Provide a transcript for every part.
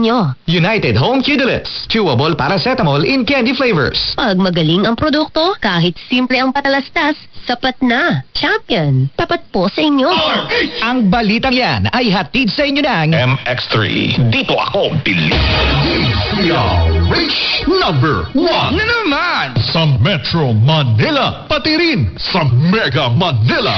inyo. United Home Qdilits, chewable paracetamol in candy flavors. Pag magaling ang produkto, kahit simple ang patalastas, sapat na. Champion, tapat po sa inyo. Ang balitang yan ay hatid sa inyo ng MX3. Dito ako, believe. Reach number 1 na naman sa Metro Manila, pati rin sa Mega Manila.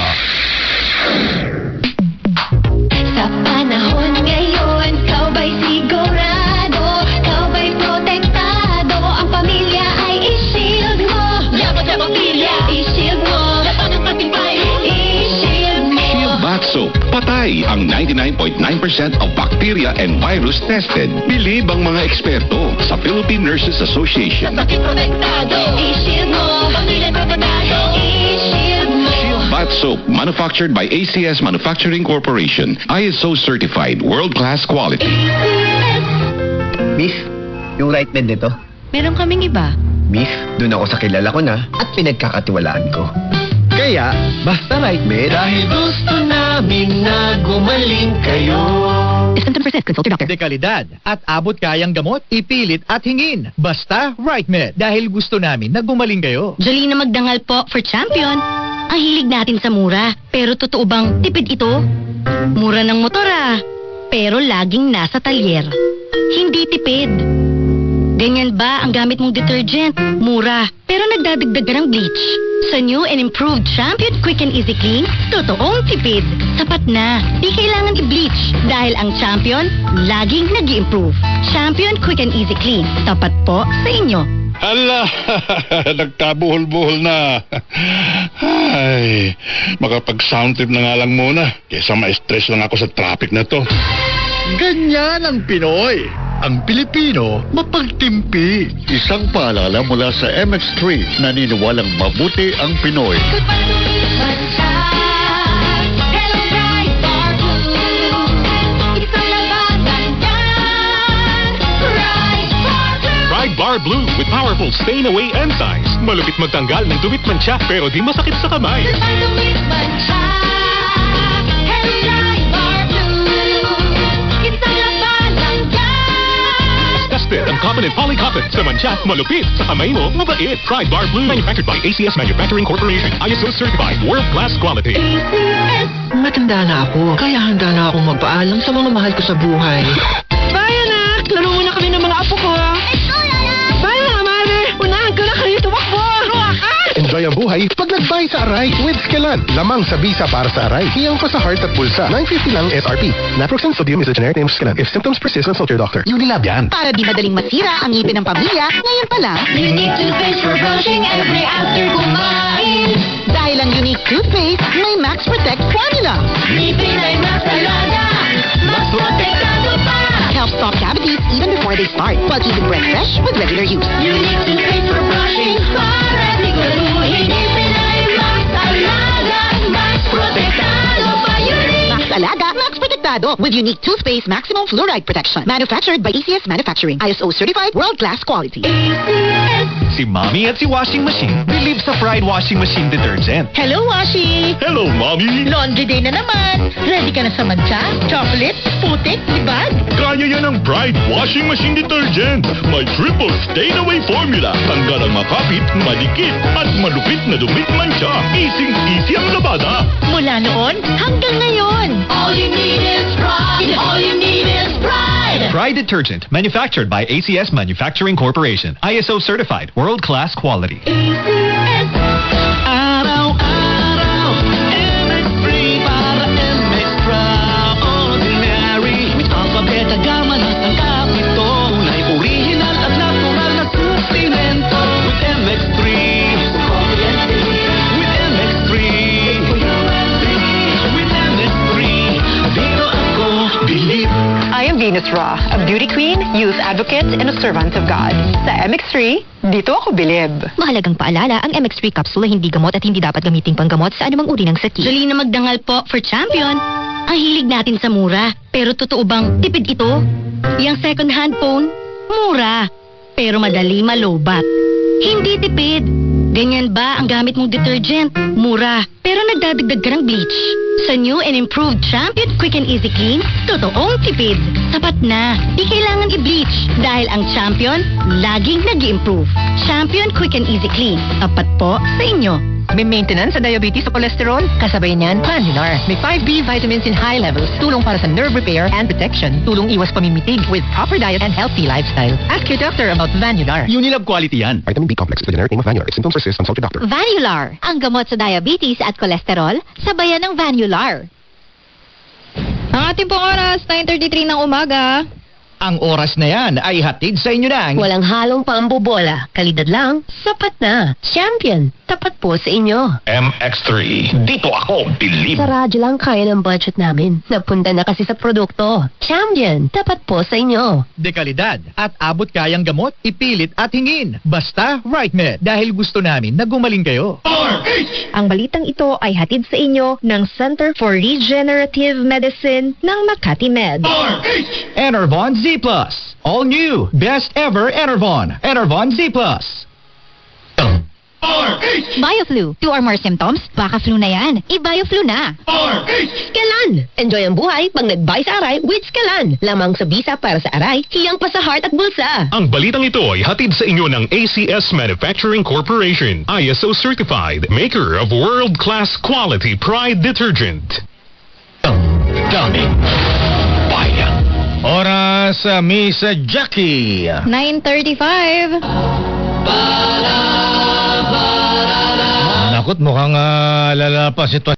Sa panahon ngayon, kau ba'y sigurado? Kau ba'y protektado? Ang pamilya ay i-shield mo. Laban sa bakterya, i-shield mo. Laban ng patimpay, i-shield mo. Shield Bath Soap. Patay ang 99.9% of bacteria and virus tested. Believe ang mga eksperto sa Philippine Nurses Association. Sa sakit protektado, i-shield mo. Pamilya protektado, i-shield mo. Shield Bath Soap, manufactured by ACS Manufacturing Corporation. ISO certified, world-class quality. Miss, yung right bed nito. Meron kaming iba. Miss, doon ako sa kilala ko na at pinagkakatiwalaan ko. Kaya, basta right bed. Dahil gusto namin na gumaling kayo. If symptoms persist, consult your doctor. Dekalidad at abot kayang gamot, ipilit at hingin. Basta RightMed dahil gusto namin na gumaling kayo. Jolina Magdangal po for Champion. Ang hilig natin sa mura. Pero totoo bang tipid ito? Mura ng motor pero laging nasa talyer. Hindi tipid. Ganyan ba ang gamit mong detergent? Mura, pero nagdadagdag ka ng bleach. Sa new and improved Champion Quick and Easy Clean, totoong tipid. Sapat na, di kailangan i-bleach. Dahil ang Champion, laging nag-i-improve. Champion Quick and Easy Clean, tapat po sa inyo. Hala, nagkabuhol-buhol na. Ay, makapag-sound trip na nga lang muna. Kesa ma-stress lang ako sa traffic na to. Ganyan ang Pinoy. Ang Pilipino, mapagtimpi. Isang paalala mula sa MX3, naniniwalang mabuti ang Pinoy. Pride Bar Blue with powerful stain-away enzymes. Malupit magtanggal ng dumit mancha pero di masakit sa kamay. Tested ang common and polycotton sa mancha, malupit sa kamay mo, mabait. Pride Bar Blue, manufactured by ACS Manufacturing Corporation. ISO certified, world-class quality. Matanda na ako, kaya handa na akong magpaalam sa mga mahal ko sa buhay. Bye, anak! Laro muna kami ng mga apo ko. Bye, mga mare! Unahan ko na kayo tumakbo! Enjoy ang buhay pag nag-buy sa Aray with Skelan. Lamang sa bisa para sa Aray. Hiyang pa sa heart at pulsa. 950 lang SRP. Naproxen sodium is a generic name of Skelan. If symptoms persist, consult your doctor. Unilab yan. Para di madaling masira ang ngipin ng pamilya, ngayon pa lang. Unique toothpaste for brushing every after kumain. Dahil ang unique toothpaste, may Max Protect formula. Ngipin ay mas talaga, mas protektado pa. Helps stop cavities even before they start, while keeping breath fresh with regular use. Unique toothpaste for brushing, para siguraduhin ngipin ay mas talaga, mas protektado pa. Max Alaga, Max Protectado with unique toothpaste maximum fluoride protection. Manufactured by ACS Manufacturing. ISO certified, world-class quality. Si Mommy at si Washing Machine believe sa Pride Washing Machine Detergent. Hello, Washi! Hello, Mommy! Laundry day na naman. Ready ka na sa mancha, chocolate, putik, libag? Kaya yan ang Pride Washing Machine Detergent. May triple stain-away formula. Tanggal ang makapit, madikit, at malupit na dumit mancha. Easy ang labada. Mula noon hanggang ngayon. All you need is pride. All you need is pride. Pride Detergent, manufactured by ACS Manufacturing Corporation. ISO certified, world-class quality. Araw-araw, MX3 para extraordinary. With alphabet gama ng tangkap ito, kulay original at natural na suplemento. With MX3, with MX3, with MX3, dito ako believe. I am Venus Ra, a beauty queen, youth advocate, and a servant of God. Sa MX3, dito ako bilib. Mahalagang paalala, ang MX3 capsule ay hindi gamot at hindi dapat gamiting panggamot sa anumang uri ng sakit. Jolina Magdangal po for Champion. Ang hilig natin sa mura, pero totoo bang tipid ito? Yang second-hand phone, mura, pero madali malobat. Hindi tipid. Ganyan ba ang gamit mong detergent? Mura, pero nagdadagdag ka ng bleach. Sa new and improved Champion Quick and Easy Clean, totoong tipid. Sapat na, di kailangan i-bleach dahil ang Champion laging nag-i-improve. Champion Quick and Easy Clean, tapat po sa inyo. May maintenance sa diabetes o cholesterol? Kasabay niyan, Vanular. May 5B vitamins in high levels. Tulong para sa nerve repair and protection. Tulong iwas pamimitig with proper diet and healthy lifestyle. Ask your doctor about Vanular. Unilab quality yan. Vitamin B complex is the generic name of Vanular. If symptoms persist, consult your doctor. Vanular, ang gamot sa diabetes at kolesterol, sabayan ng Vanular. Ang ating pong oras, 9:33 ng umaga. Ang oras na yan ay hatid sa inyo ng... Walang halong paambobola. Kalidad lang, sapat na. Champion, tapat po sa inyo. MX3. Dito ako, believe. Sa radyo lang kaya ng budget namin. Napunta na kasi sa produkto. Champion, tapat po sa inyo. Dekalidad at abot kayang gamot, ipilit at hingin. Basta Right Med. Dahil gusto namin na gumaling kayo. Ang balitang ito ay hatid sa inyo ng Center for Regenerative Medicine ng Makati Med. Enervon Z+. All new. Best ever Enervon. Enervon Z+. Bioflu. 2 or more symptoms? Baka flu na yan. I-Bioflu na. Skalan. Enjoy ang buhay pag nag-buy sa Aray with Skalan. Lamang sa bisa para sa Aray, hiyang pa sa heart at bulsa. Ang balitang ito ay hatid sa inyo ng ACS Manufacturing Corporation. ISO certified. Maker of world-class quality Pride detergent. Daming bayan. Oras, Miss Jackie. 9:35. Nakot, mukhang lalapas ito.